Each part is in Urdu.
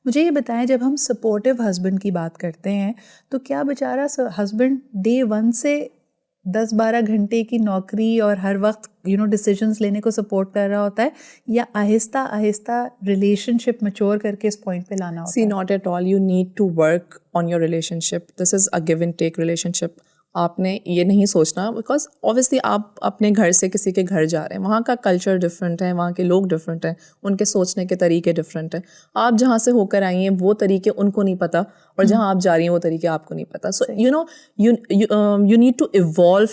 مجھے یہ بتائیں جب ہم سپورٹیو ہسبینڈ کی بات کرتے ہیں تو کیا بیچارہ ہسبینڈ ڈے ون سے 10-12 گھنٹے کی نوکری اور ہر وقت ڈیسیجنس لینے کو سپورٹ کر رہا ہوتا ہے یا آہستہ آہستہ ریلیشن شپ میچور کر کے اس پوائنٹ پہ لانا ہوتا ہے؟ See, not at all. You need to work on your relationship. This is a give and take relationship. آپ نے یہ نہیں سوچنا بیکاز اوبیسلی آپ اپنے گھر سے کسی کے گھر جا رہے ہیں, وہاں کا کلچر ڈفرینٹ ہے, وہاں کے لوگ ڈفرینٹ ہیں, ان کے سوچنے کے طریقے ڈفرینٹ ہیں. آپ جہاں سے ہو کر آئی ہیں وہ طریقے ان کو نہیں پتہ, اور جہاں آپ جا رہی ہیں وہ طریقے آپ کو نہیں پتہ. So you need to evolve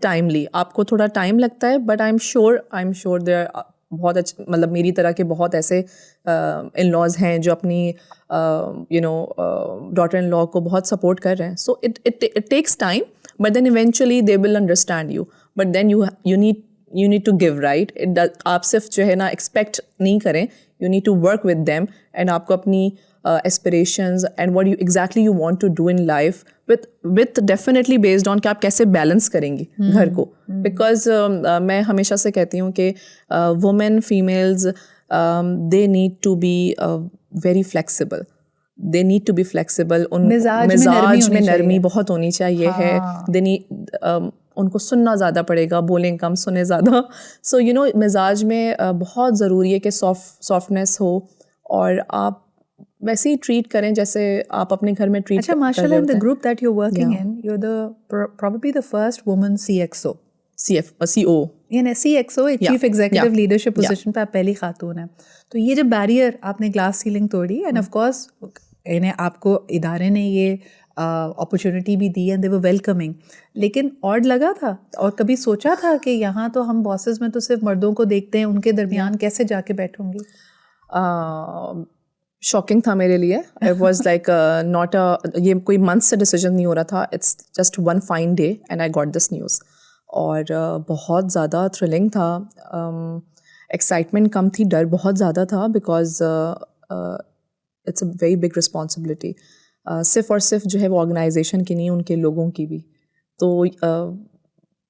timely. آپ کو تھوڑا ٹائم لگتا ہے, but I am sure they're بہت اچھے, مطلب میری طرح کے بہت ایسے ان لاز ہیں جو اپنی ڈاٹر ان لا کو بہت سپورٹ کر رہے ہیں. So it takes time, but then eventually they will understand you, but then you need to give, right. آپ صرف جو ہے نا ایکسپیکٹ نہیں کریں, you need to work with them, and آپ کو اپنی aspirations and what exactly you want to do in life with definitely based on کہ آپ کیسے بیلنس کریں گی گھر کو. بیکاز میں ہمیشہ سے کہتی ہوں کہ women females they need to be very flexible. They need to be flexible. ان مزاج میں نرمی بہت ہونی چاہیے ہے. ان کو سننا زیادہ پڑے گا, بولیں کم سنیں زیادہ. سو مزاج میں بہت ضروری ہے کہ سافٹنیس ہو, اور آپ ویسے ہی ٹریٹ کریں جیسے آپ اپنے گھر میں ٹریٹ. اچھا, ماشاءاللہ, in the group that you're working in, you're probably the first woman CXO. CO. CXO ایک چیف ایگزیکٹو لیڈرشپ پوزیشن پہ آپ پہلی خاتون ہیں. تو یہ جو بیریئر آپ نے گلاس سیلنگ توڑی, اینڈ آف کورس آپ کو ادارے نے یہ اپرچونیٹی بھی دی, اینڈ دے ور ویلکمنگ, لیکن آڈ لگا تھا, اور کبھی سوچا تھا کہ یہاں تو ہم باسز میں تو صرف مردوں کو دیکھتے ہیں, ان کے درمیان کیسے جا کے بیٹھوں گی؟ شاکنگ تھا میرے لیے. اٹ واز لائک ناٹ یہ کوئی منتھ سے ڈیسیجن نہیں ہو رہا تھا. It's just one fine day and I got this news, اور بہت زیادہ تھرلنگ تھا. ایکسائٹمنٹ کم تھی, ڈر بہت زیادہ تھا, because it's a very big responsibility. صرف اور صرف جو ہے وہ آرگنائزیشن کی نہیں, ان کے لوگوں کی بھی. تو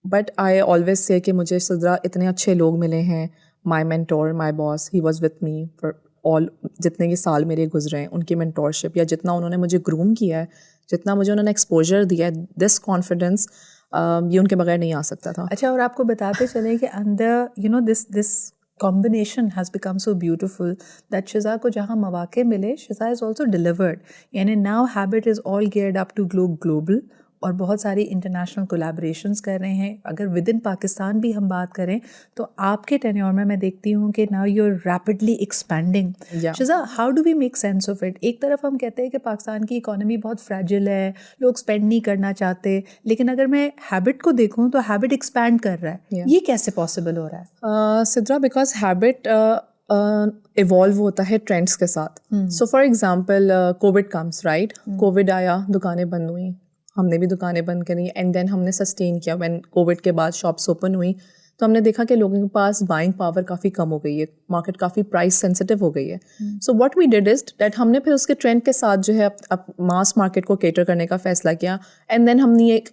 بٹ آئی آلویز سے کہ مجھے صدرہ اتنے اچھے لوگ ملے ہیں. My mentor, my boss, he was with me for all, جتنے یہ سال میرے گزرے ہیں, ان کی مینٹورشپ یا جتنا انہوں نے مجھے گروم کیا ہے, جتنا مجھے انہوں نے ایکسپوجر دیا ہے, دس کانفیڈینس یہ ان کے بغیر نہیں آ سکتا تھا. اچھا, اور آپ کو بتاتے چلیں کہ اندر دس combination has become so beautiful that Shiza کو جہاں مواقع ملے, Shiza is also delivered. یعنی now Habit is all geared up to go global, اور بہت ساری انٹرنیشنل کولیبریشنس کر رہے ہیں. اگر ود ان پاکستان بھی ہم بات کریں تو آپ کے ٹینیور میں دیکھتی ہوں کہ now you're rapidly expanding. Shiza, how do we make sense of it? ایک طرف ہم کہتے ہیں کہ پاکستان کی اکانومی بہت فریجل ہے, لوگ اسپینڈ نہیں کرنا چاہتے, لیکن اگر میں ہیبٹ کو دیکھوں تو ہیبٹ ایکسپینڈ کر رہا ہے. یہ کیسے پاسبل ہو رہا ہے سدرا؟ بیکاز ہیبٹ ایوالو ہوتا ہے ٹرینڈس کے ساتھ. So for example covid comes, right. Covid آیا, دکانیں بند ہوئیں, ہم نے بھی دکانیں بند کریں, اینڈ دین ہم نے سسٹین کیا. وین کووڈ کے بعد شاپس اوپن ہوئیں تو ہم نے دیکھا کہ لوگوں کے پاس بائنگ پاور کافی کم ہو گئی ہے, مارکیٹ کافی پرائز سینسٹیو ہو گئی ہے. So what we did is that ہم نے پھر اس کے ٹرینڈ کے ساتھ جو ہے ماس مارکیٹ کو کیٹر کرنے کا فیصلہ کیا, اینڈ دین ہم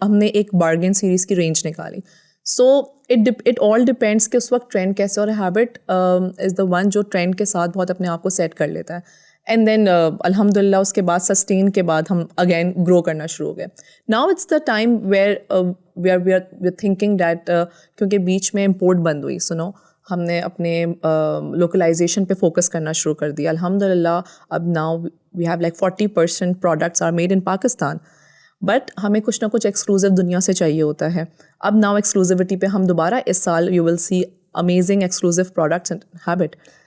نے ایک بارگین سیریز کی رینج نکالی. سو اٹ آل ڈپینڈس کہ اس وقت ٹرینڈ کیسے, اور ہیبٹ از دا ون جو ٹرینڈ کے ساتھ بہت اپنے آپ کو سیٹ کر لیتا ہے. اینڈ دین الحمد للہ اس کے بعد سسٹین کے بعد ہم اگین گرو کرنا شروع ہو گئے. Now it's the time where we are thinking that, کیونکہ بیچ میں امپورٹ بند ہوئی, سنو ہم نے اپنے لوکلائزیشن پہ فوکس کرنا شروع کر دیا. الحمد للہ اب now we have like 40% products are made in Pakistan, but ہمیں کچھ نہ کچھ ایکسکلوزیو دنیا سے چاہیے ہوتا ہے. اب ناؤ ایکسکلوزیوٹی پہ ہم دوبارہ اس سال you will see amazing exclusive products and habit.